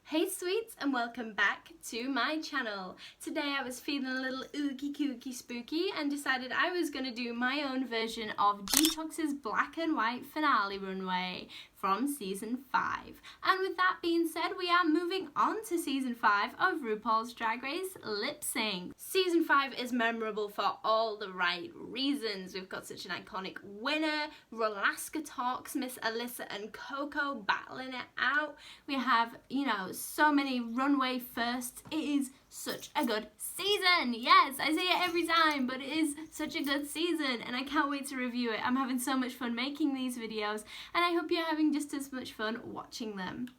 Hey sweets, and welcome back to my channel. Today I was feeling a little ooky kooky spooky and decided I was going to do my own version of Detox's black and white finale runway from season 5. And with that being said, we are moving on to season 5 of RuPaul's Drag Race Lip Sync. Season 5 is memorable for all the right reasons. We've got such an iconic winner, Rolaska Talks, Miss Alyssa and Coco battling it out. We have, so many runway firsts. It is such a good season. Yes, I say it every time, but it is such a good season and I can't wait to review it. I'm having so much fun making these videos and I hope you're having just as much fun watching them.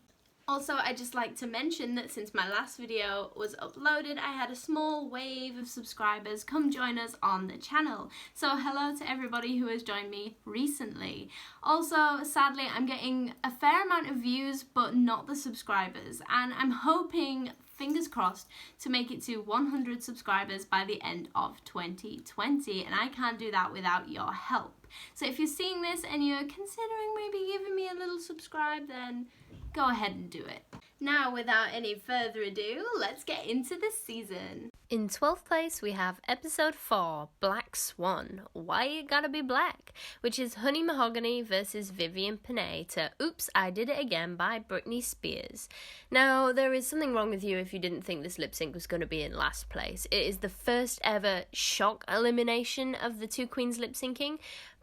Also, I'd just like to mention that since my last video was uploaded, I had a small wave of subscribers come join us on the channel. So hello to everybody who has joined me recently. Also, sadly, I'm getting a fair amount of views, but not the subscribers. And I'm hoping, fingers crossed, to make it to 100 subscribers by the end of 2020. And I can't do that without your help. So if you're seeing this and you're considering maybe giving me a little subscribe, then go ahead and do it. Now, without any further ado, let's get into the season. In 12th place, we have episode 4, Black Swan, Why It Gotta Be Black, which is Honey Mahogany versus Vivian Panay to Oops, I Did It Again by Britney Spears. Now, there is something wrong with you if you didn't think this lip sync was going to be in last place. It is the first ever shock elimination of the two queens lip syncing.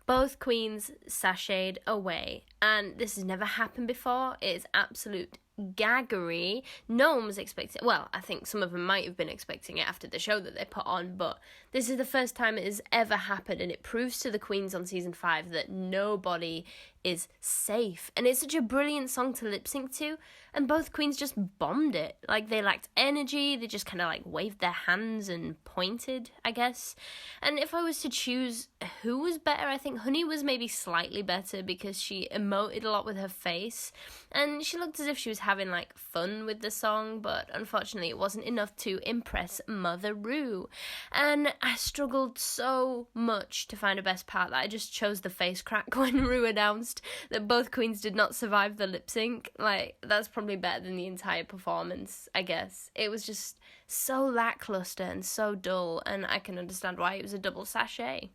Both queens sashayed away, and this has never happened before. It is absolute gaggery. No one was expecting, well, I think some of them might have been expecting it after the show that they put on, but this is the first time it has ever happened, and it proves to the queens on season 5 that nobody is safe. And it's such a brilliant song to lip sync to, and both queens just bombed it. Like, they lacked energy, they just kind of like waved their hands and pointed, I guess. And if I was to choose who was better, I think Honey was maybe slightly better because she emoted a lot with her face, and she looked as if she was having like fun with the song, but unfortunately it wasn't enough to impress Mother Ru. And I struggled so much to find a best part that I just chose the face crack when Ru announced that both queens did not survive the lip sync. Like, that's probably better than the entire performance, I guess. It was just so lackluster and so dull, and I can understand why it was a double sachet.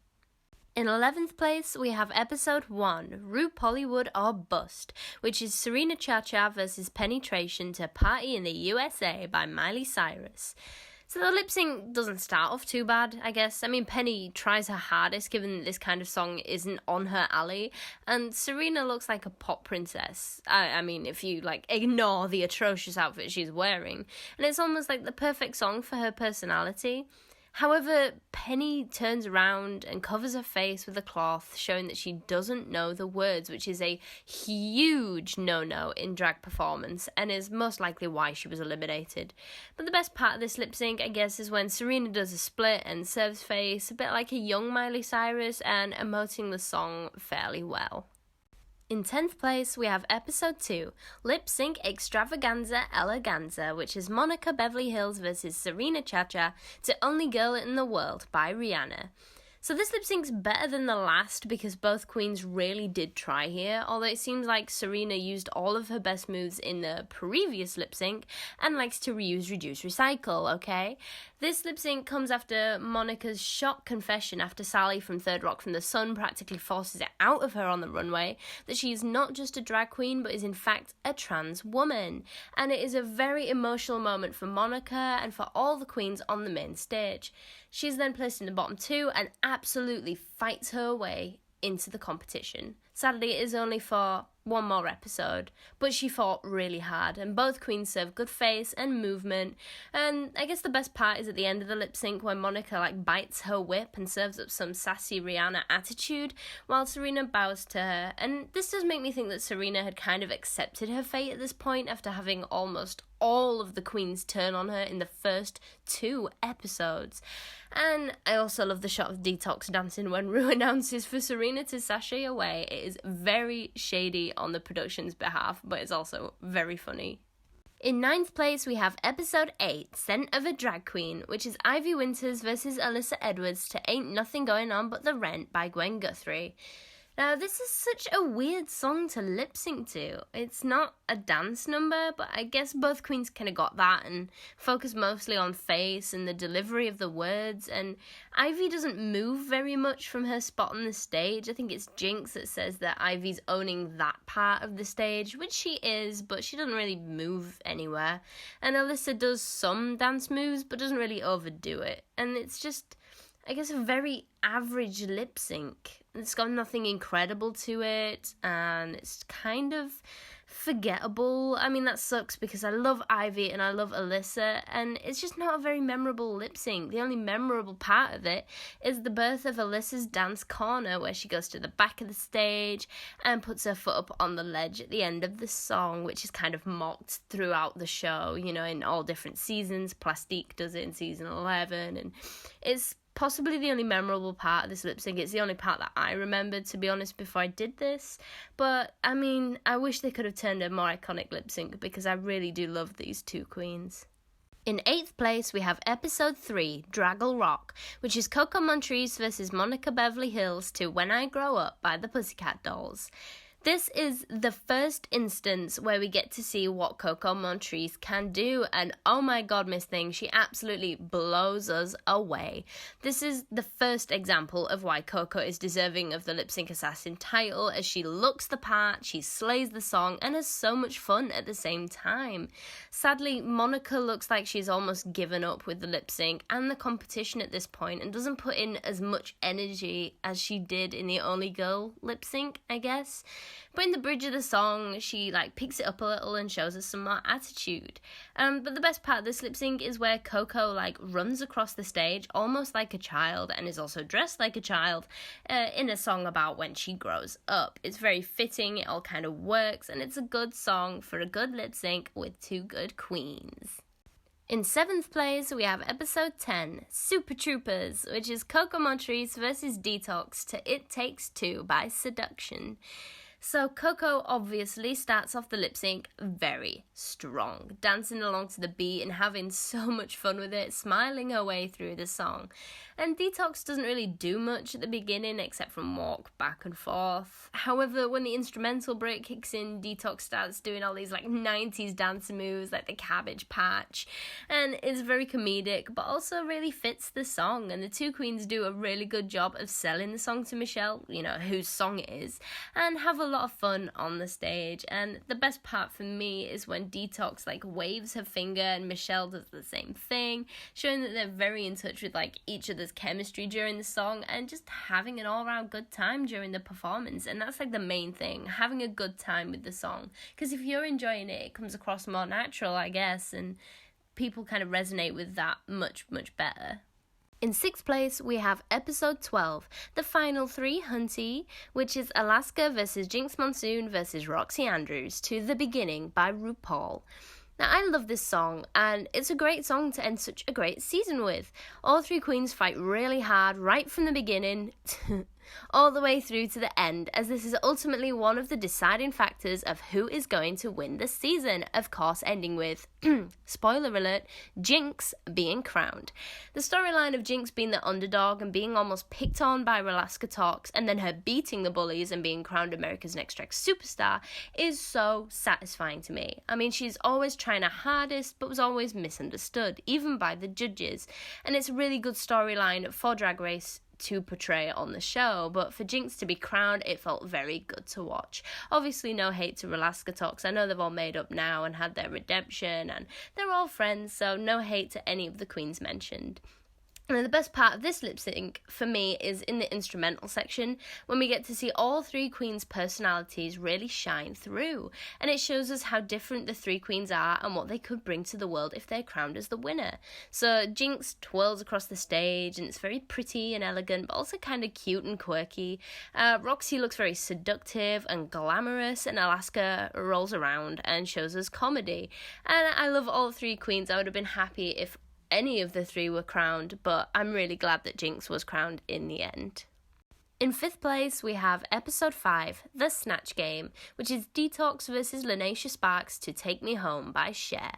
In 11th place, we have episode 1, RuPaul'Hollywood or Bust, which is Serena Chacha versus Penetration to Party in the USA by Miley Cyrus. So the lip sync doesn't start off too bad, I guess. I mean, Penny tries her hardest given that this kind of song isn't on her alley, and Serena looks like a pop princess. I mean, if you, ignore the atrocious outfit she's wearing, and it's almost like the perfect song for her personality. However, Penny turns around and covers her face with a cloth, showing that she doesn't know the words, which is a huge no-no in drag performance, and is most likely why she was eliminated. But the best part of this lip sync, I guess, is when Serena does a split and serves face, a bit like a young Miley Cyrus, and emoting the song fairly well. In 10th place, we have episode 2, Lip Sync Extravaganza Eleganza, which is Monica Beverly Hills versus Serena Chacha to Only Girl in the World by Rihanna. So this lip sync's better than the last because both queens really did try here, although it seems like Serena used all of her best moves in the previous lip sync and likes to reuse, reduce, recycle, okay? This lip sync comes after Monica's shock confession after Sally from Third Rock from the Sun practically forces it out of her on the runway that she is not just a drag queen but is in fact a trans woman. And it is a very emotional moment for Monica and for all the queens on the main stage. She's then placed in the bottom 2 and absolutely fights her way into the competition. Sadly, it is only for one more episode, but she fought really hard, and both queens served good face and movement. And I guess the best part is at the end of the lip sync when Monica bites her whip and serves up some sassy Rihanna attitude while Serena bows to her. And this does make me think that Serena had kind of accepted her fate at this point after having almost all of the queens turn on her in the first 2 episodes. And I also love the shot of Detox dancing when Ru announces for Serena to sashay away. It is very shady on the production's behalf, but it's also very funny. In 9th place, we have episode 8, Scent of a Drag Queen, which is Ivy Winters versus Alyssa Edwards to Ain't Nothing Going On But the Rent by Gwen Guthrie. Now, this is such a weird song to lip sync to. It's not a dance number, but I guess both queens kind of got that and focus mostly on face and the delivery of the words. And Ivy doesn't move very much from her spot on the stage. I think it's Jinx that says that Ivy's owning that part of the stage, which she is, but she doesn't really move anywhere. And Alyssa does some dance moves, but doesn't really overdo it. And it's just, I guess, a very average lip sync. It's got nothing incredible to it, and it's kind of forgettable. I mean, that sucks because I love Ivy and I love Alyssa, and it's just not a very memorable lip sync. The only memorable part of it is the birth of Alyssa's dance corner, where she goes to the back of the stage and puts her foot up on the ledge at the end of the song, which is kind of mocked throughout the show, you know, in all different seasons. Plastique does it in season 11, and it's possibly the only memorable part of this lip sync. It's the only part that I remembered, to be honest, before I did this. But, I mean, I wish they could have turned a more iconic lip sync because I really do love these two queens. In 8th place, we have episode 3, Draggle Rock, which is Coco Montrese versus Monica Beverly Hills to When I Grow Up by the Pussycat Dolls. This is the first instance where we get to see what Coco Montrese can do, and oh my god, Miss Thing, she absolutely blows us away. This is the first example of why Coco is deserving of the Lip Sync Assassin title, as she looks the part, she slays the song, and has so much fun at the same time. Sadly, Monica looks like she's almost given up with the lip sync and the competition at this point, and doesn't put in as much energy as she did in the Only Girl lip sync, I guess. But in the bridge of the song, she picks it up a little and shows us some more attitude. But the best part of this lip sync is where Coco runs across the stage almost like a child, and is also dressed like a child in a song about when she grows up. It's very fitting, it all kind of works, and it's a good song for a good lip sync with two good queens. In 7th place, we have episode 10, Super Troopers, which is Coco Montrese versus Detox to It Takes Two by Seduction. So Coco obviously starts off the lip sync very strong, dancing along to the beat and having so much fun with it, smiling her way through the song. And Detox doesn't really do much at the beginning except from walk back and forth. However, when the instrumental break kicks in, Detox starts doing all these 90s dance moves like the Cabbage Patch, and it's very comedic but also really fits the song. And the two queens do a really good job of selling the song to Michelle, you know, whose song it is, and have a lot of fun on the stage. And the best part for me is when Detox waves her finger and Michelle does the same thing, showing that they're very in touch with each other's chemistry during the song and just having an all-round good time during the performance. And that's the main thing, having a good time with the song, because if you're enjoying it, it comes across more natural, I guess, and people kind of resonate with that much better. In 6th place, we have episode 12, the final 3 Hunty, which is Alaska versus Jinx Monsoon versus Roxy Andrews to The Beginning by RuPaul. Now, I love this song, and it's a great song to end such a great season with. All three queens fight really hard right from the beginning all the way through to the end, as this is ultimately one of the deciding factors of who is going to win the season, of course ending with, spoiler alert, Jinx being crowned. The storyline of Jinx being the underdog and being almost picked on by Alaska Talks, and then her beating the bullies and being crowned America's Next Drag Superstar is so satisfying to me. I mean, she's always trying her hardest, but was always misunderstood, even by the judges, and it's a really good storyline for Drag Race to portray on the show. But for Jinx to be crowned, it felt very good to watch. Obviously, no hate to Alaska Talks. I know they've all made up now and had their redemption, and they're all friends, so no hate to any of the queens mentioned. And the best part of this lip sync for me is in the instrumental section, when we get to see all three queens' personalities really shine through, and it shows us how different the three queens are and what they could bring to the world if they're crowned as the winner. So Jinx twirls across the stage and it's very pretty and elegant, but also kind of cute and quirky. Roxy looks very seductive and glamorous, and Alaska rolls around and shows us comedy. And I love all three queens. I would have been happy if any of the three were crowned, but I'm really glad that Jinx was crowned in the end. In 5th place, we have episode 5, The Snatch Game, which is Detox versus Lanacia Sparks to Take Me Home by Cher.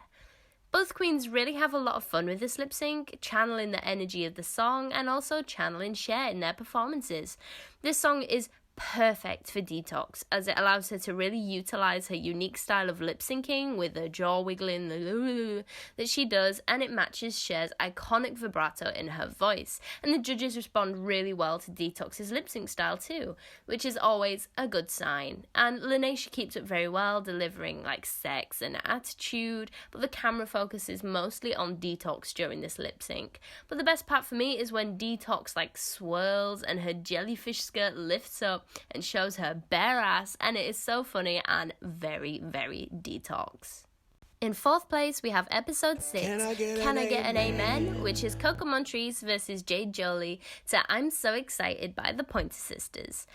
Both queens really have a lot of fun with this lip sync, channeling the energy of the song and also channeling Cher in their performances. This song is perfect for Detox, as it allows her to really utilize her unique style of lip syncing with the jaw wiggling that she does, and it matches Cher's iconic vibrato in her voice. And the judges respond really well to Detox's lip sync style too, which is always a good sign. And Lanesha keeps it very well, delivering like sex and attitude, but the camera focus is mostly on Detox during this lip sync. But the best part for me is when Detox like swirls and her jellyfish skirt lifts up and shows her bare ass, and it is so funny and very, very Detox. In fourth place, we have episode 6, Can I Get an Amen? Which is Coco Montrese versus Jade Jolie to I'm So Excited by the Pointer Sisters.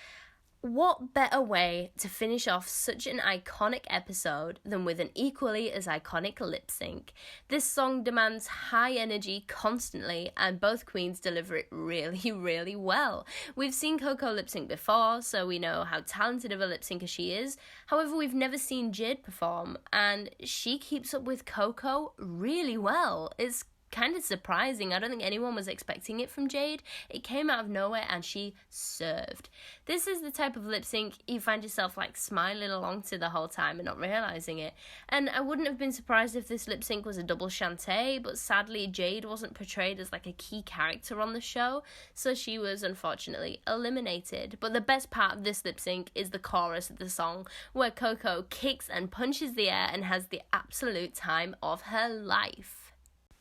What better way to finish off such an iconic episode than with an equally as iconic lip sync? This song demands high energy constantly, and both queens deliver it really, really well. We've seen Coco lip sync before, so we know how talented of a lip syncer she is. However, we've never seen Jade perform, and she keeps up with Coco really well. It's kind of surprising. I don't think anyone was expecting it from Jade. It came out of nowhere and she served. This is the type of lip sync you find yourself like smiling along to the whole time and not realizing it. And I wouldn't have been surprised if this lip sync was a double chantay, but sadly Jade wasn't portrayed as like a key character on the show, so she was unfortunately eliminated. But the best part of this lip sync is the chorus of the song, where Coco kicks and punches the air and has the absolute time of her life.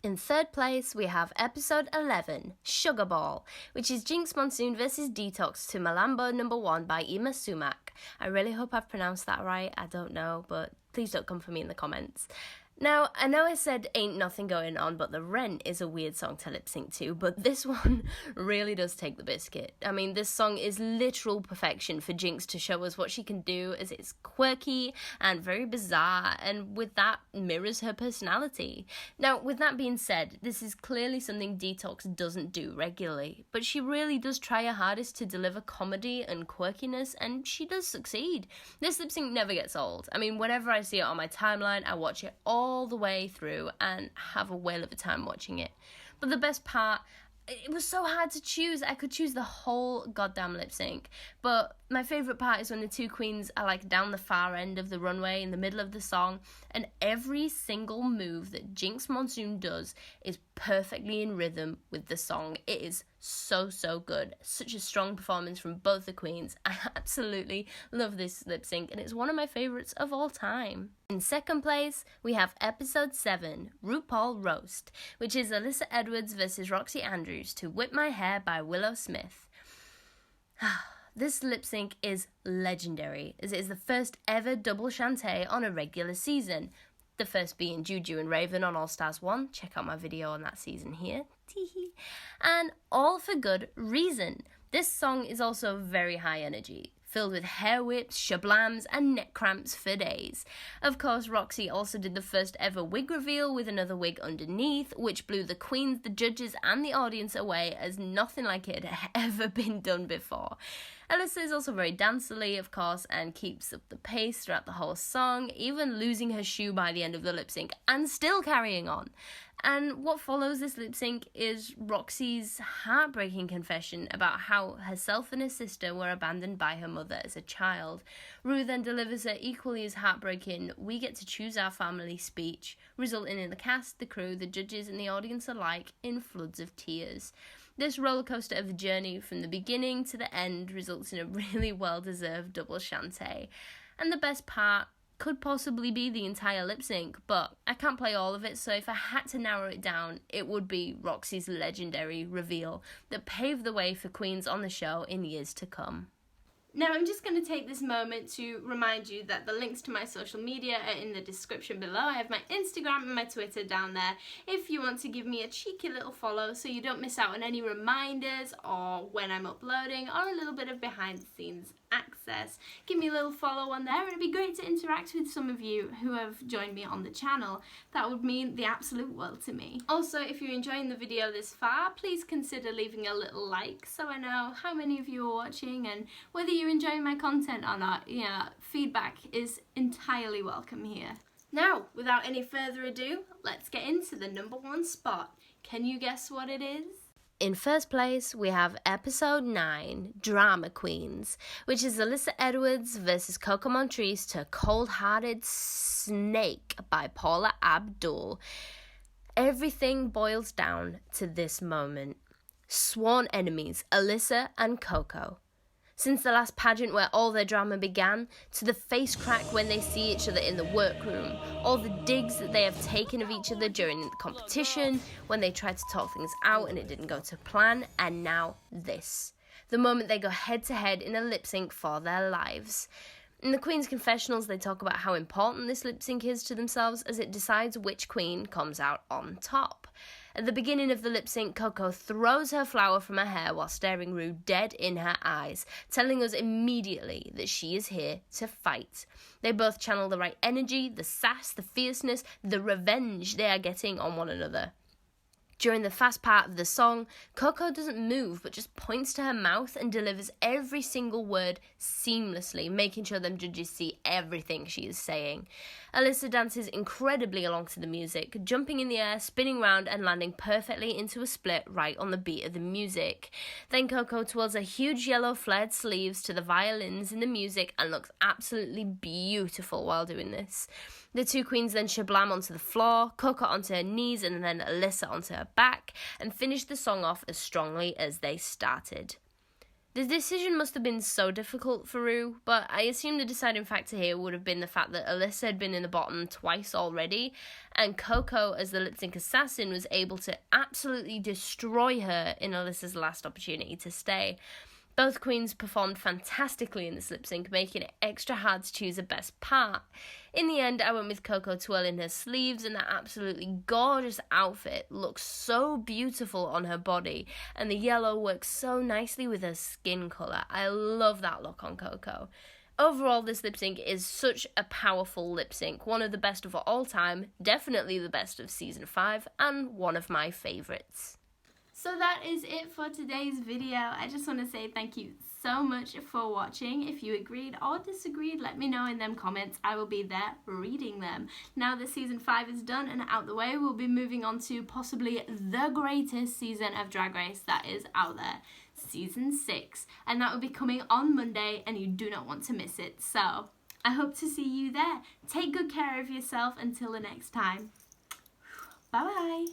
In third place, we have episode 11, Sugar Ball, which is Jinx Monsoon versus Detox to Malambo No. 1 by Ima Sumac. I really hope I've pronounced that right. I don't know, but please don't come for me in the comments. Now, I know I said Ain't Nothing Going On, but The Rent is a weird song to lip sync to, but this one really does take the biscuit. I mean, this song is literal perfection for Jinx to show us what she can do, as it's quirky and very bizarre, and with that mirrors her personality. Now, with that being said, this is clearly something Detox doesn't do regularly, but she really does try her hardest to deliver comedy and quirkiness, and she does succeed. This lip sync never gets old. I mean, whenever I see it on my timeline, I watch it all the way through and have a whale of a time watching it. But the best part, it was so hard to choose. I could choose the whole goddamn lip sync, but my favourite part is when the two queens are like down the far end of the runway in the middle of the song, and every single move that Jinx Monsoon does is perfectly in rhythm with the song. It is so good. Such a strong performance from both the queens. I absolutely love this lip sync, and it's one of my favourites of all time. In second place, we have episode 7, RuPaul Roast, which is Alyssa Edwards versus Roxy Andrews to Whip My Hair by Willow Smith. This lip sync is legendary, as it is the first ever double chantay on a regular season. The first being Juju and Raven on All Stars 1. Check out my video on that season here. Teehee. And all for good reason. This song is also very high energy, filled with hair whips, shablams, and neck cramps for days. Of course, Roxy also did the first ever wig reveal with another wig underneath, which blew the queens, the judges, and the audience away, as nothing like it had ever been done before. Alyssa is also very dancerly, of course, and keeps up the pace throughout the whole song, even losing her shoe by the end of the lip sync, and still carrying on. And what follows this lip sync is Roxy's heartbreaking confession about how herself and her sister were abandoned by her mother as a child. Ru then delivers her equally as heartbreaking "We get to choose our family" speech, resulting in the cast, the crew, the judges, and the audience alike in floods of tears. This rollercoaster of a journey from the beginning to the end results in a really well-deserved double chantay. And the best part could possibly be the entire lip sync, but I can't play all of it, so if I had to narrow it down, it would be Roxy's legendary reveal that paved the way for queens on the show in years to come. Now, I'm just going to take this moment to remind you that the links to my social media are in the description below. I have my Instagram and my Twitter down there if you want to give me a cheeky little follow so you don't miss out on any reminders or when I'm uploading, or a little bit of behind the scenes access. Give me a little follow on there. It'd be great to interact with some of you who have joined me on the channel. That would mean the absolute world to me. Also, if you're enjoying the video this far, please consider leaving a little like so I know how many of you are watching and whether you're enjoying my content or not. Yeah, feedback is entirely welcome here. Now, without any further ado, let's get into the number 1 spot. Can you guess what it is? In first place, we have episode 9, Drama Queens, which is Alyssa Edwards versus Coco Montrese to Cold-Hearted Snake by Paula Abdul. Everything boils down to this moment. Swan enemies, Alyssa and Coco. Since the last pageant where all their drama began, to the face crack when they see each other in the workroom, all the digs that they have taken of each other during the competition, when they tried to talk things out and it didn't go to plan, and now this. The moment they go head to head in a lip sync for their lives. In the Queen's Confessionals, they talk about how important this lip sync is to themselves as it decides which queen comes out on top. At the beginning of the lip sync, Coco throws her flower from her hair while staring Ru dead in her eyes, telling us immediately that she is here to fight. They both channel the right energy, the sass, the fierceness, the revenge they are getting on one another. During the fast part of the song, Coco doesn't move but just points to her mouth and delivers every single word seamlessly, making sure them judges see everything she is saying. Alyssa dances incredibly along to the music, jumping in the air, spinning round and landing perfectly into a split right on the beat of the music. Then Coco twirls her huge yellow flared sleeves to the violins in the music and looks absolutely beautiful while doing this. The two queens then shablam onto the floor, Coco onto her knees and then Alyssa onto her back, and finish the song off as strongly as they started. The decision must have been so difficult for Ru, but I assume the deciding factor here would have been the fact that Alyssa had been in the bottom twice already, and Coco, as the lip sync assassin, was able to absolutely destroy her in Alyssa's last opportunity to stay. Both queens performed fantastically in this lip sync, making it extra hard to choose a best part. In the end, I went with Coco twirling her sleeves, and that absolutely gorgeous outfit looks so beautiful on her body, and the yellow works so nicely with her skin colour. I love that look on Coco. Overall, this lip sync is such a powerful lip sync, one of the best of all time, definitely the best of season 5, and one of my favourites. So that is it for today's video. I just want to say thank you so much for watching. If you agreed or disagreed, let me know in them comments. I will be there reading them. Now that season 5 is done and out the way, we'll be moving on to possibly the greatest season of Drag Race that is out there, season 6. And that will be coming on Monday, and you do not want to miss it. So I hope to see you there. Take good care of yourself until the next time. Bye bye.